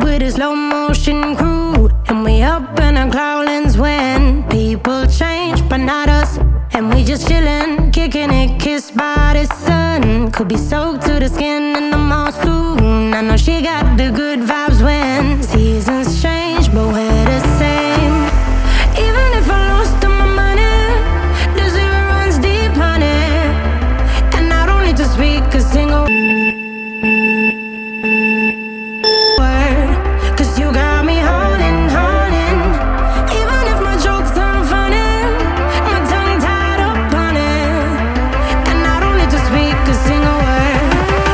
with a slow motion crew, and we up in our cloudlands when people change, but not us. And we just chillin', kicking it, kissed by the sun. Could be soaked to the skin in the monsoon. I know she got the good vibes when seasons change, but we're the same. Even if I lost all my money, the zero runs deep, honey. And I don't need to speak a single word, 'cause you got me holding, holding. Even if my jokes aren't funny, my tongue tied up on it. And I don't need to speak a single word,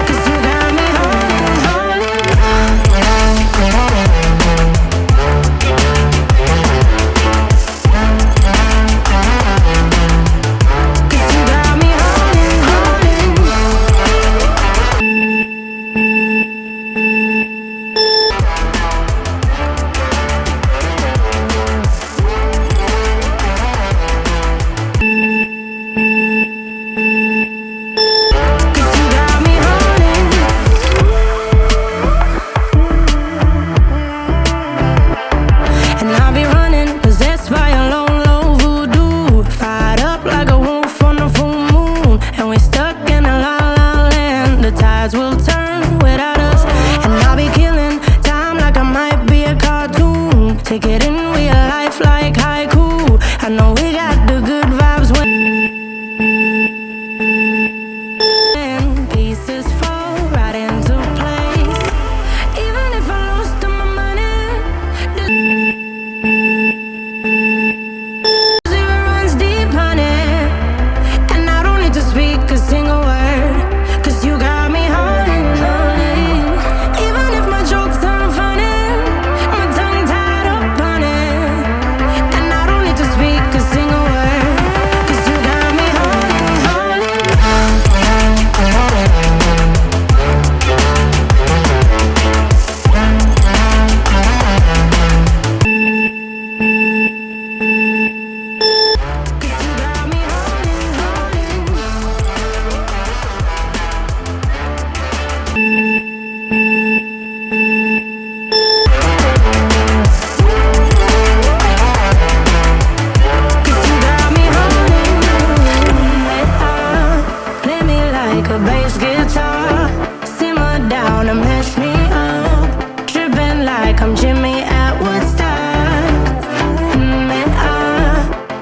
'cause you got me holding, holding. 'Cause you got me holding, holding. Cause you got me holding. And I'll be running, possessed by a low, low voodoo. Fired up like a wolf on a full moon. And we're stuck in a la la land. The tides will turn without us. And I'll be killing time like I might be a cartoon. Take it in real life like haiku. I know we got the good vibes when pieces fall right into place. Even if I lost all my money, the zero runs deep, honey. And I don't need to speak a single word, 'cause you got me holding, holding. Even if my jokes aren't funny, my tongue tied up on it. And I don't need to speak a single word, 'cause you got me holding, holding. Cause you got me holding, holding. Cause you got me holding, play me like a bass guitar. Simmer down and mess me up. Tripping like I'm Jimmy at Woodstock.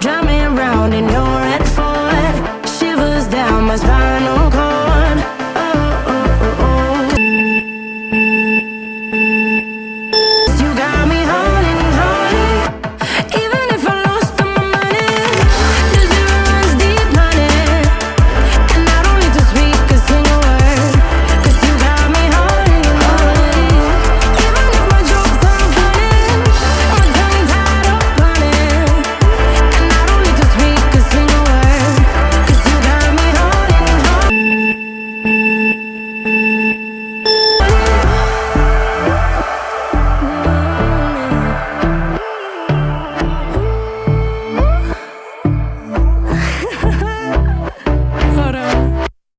Drive me around in your red Ford. Shivers down my spinal cord. Oh, oh, oh, oh. 'Cause you got me holding, holding. Even if I lost all my money, the zero runs deep, honey. And I don't need to speak a single word, 'cause you got me holding, holding. Even if my jokes aren't funny, my tongue tied up on it. And I don't need to speak a single word, 'cause you got me holding,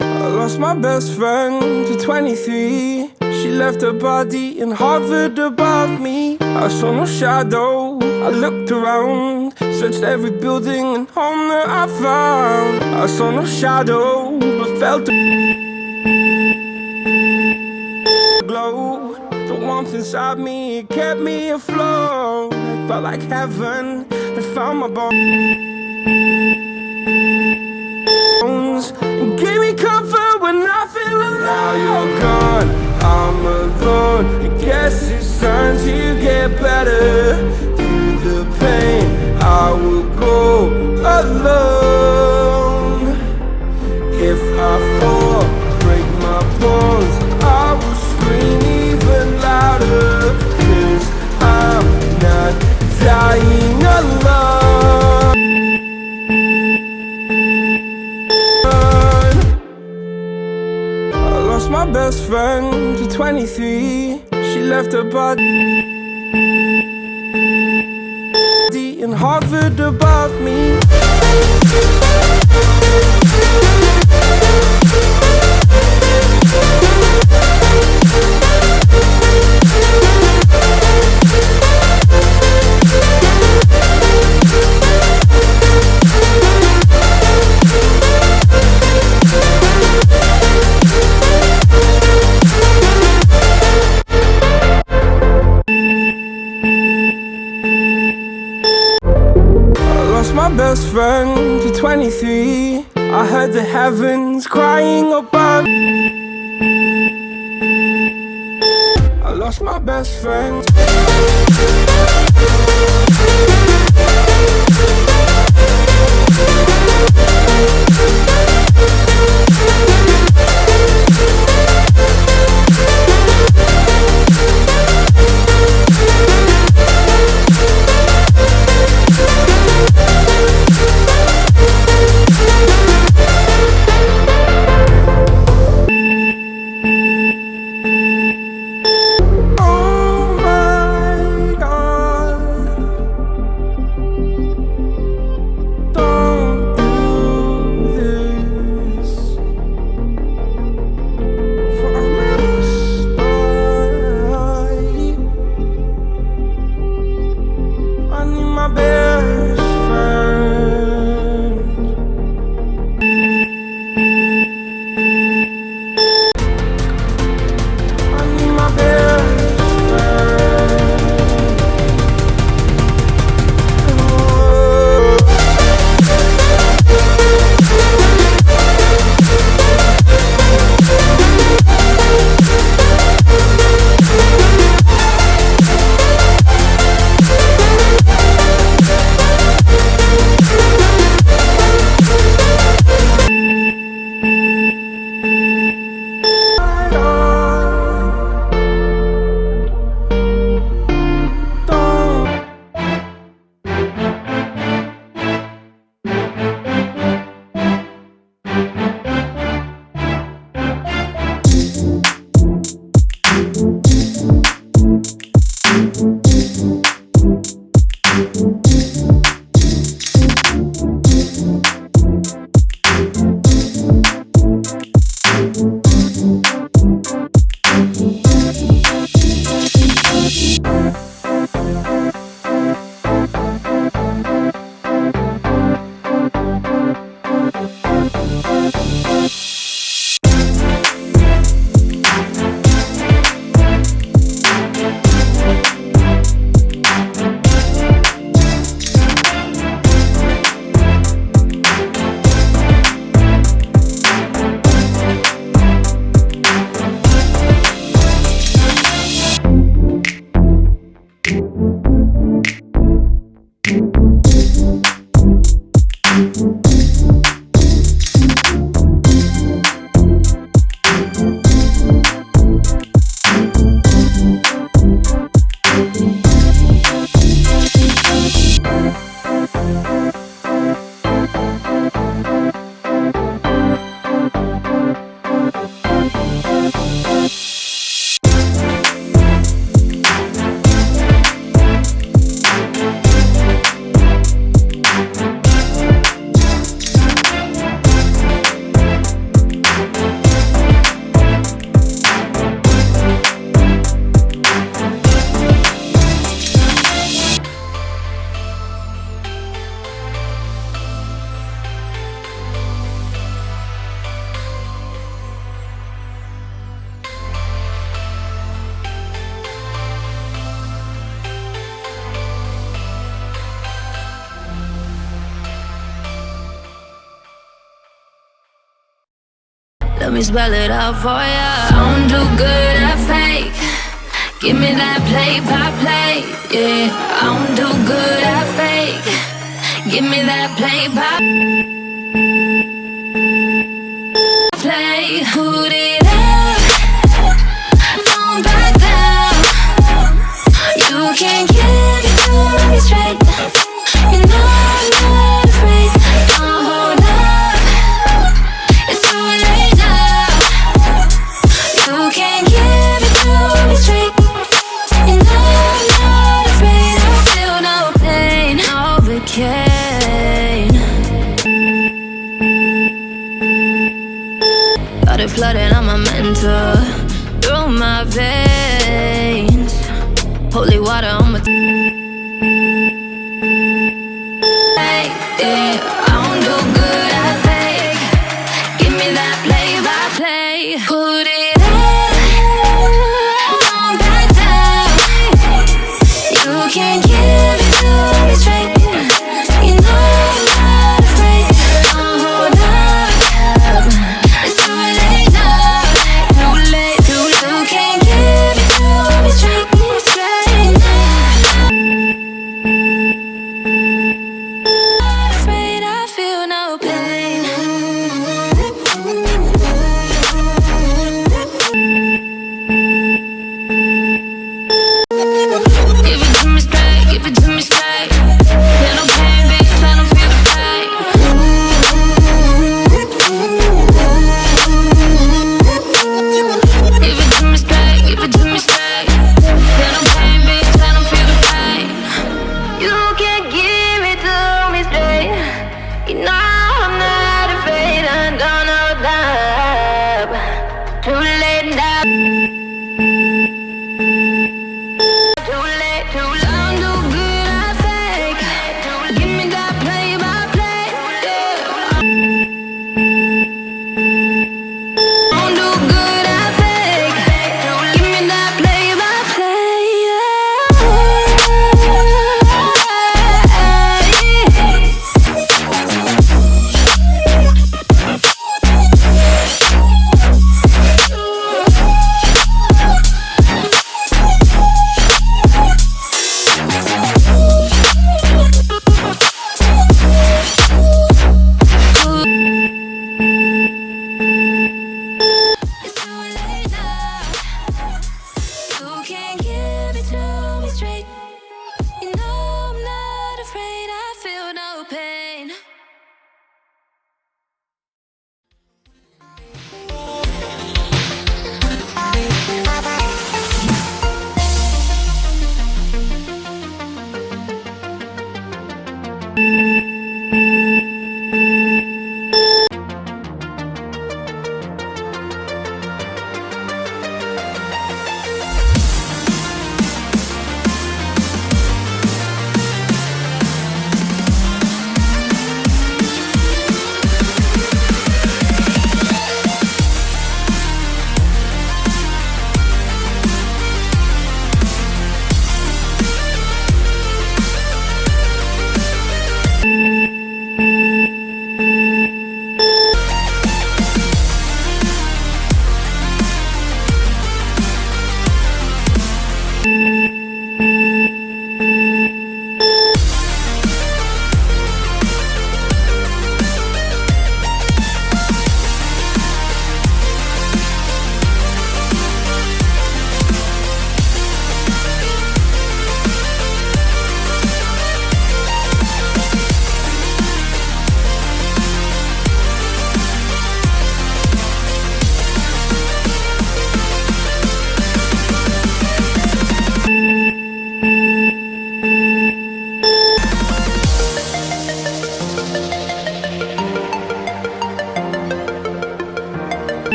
I lost my best friend to 23. She left her body and hovered above me. I saw no shadow, I looked around, searched every building and home that I found. I saw no shadow, but felt the glow. The warmth inside me, it kept me afloat. It felt like heaven, I found my bones and gave me comfort when I feel alone. Now you're gone, I'm alone. I guess it's time to get better. Through the pain, I will go alone. If I fall, break my bones, I will scream even louder. 'Cause I'm not dying alone. I lost my best friend to 23. She left her body and hovered above me. best friend to 23. I heard the heavens crying above. I lost my best friend. Let me spell it out for ya. I don't do good at fake. Give me that play by play. Yeah, I don't do good at fake. Give me that play by play. Put it up, don't back down. You can't get it to me straight. You know I'm not afraid. Don't hold up, it's too late now. You can't give it to me straight. You know I'm not afraid. I feel no pain, Novocaine. Got it flooding on my mental, through my veins. Holy water on my yeah, I don't do good at fake. Give me that play by play. Put it up, don't back down. You can't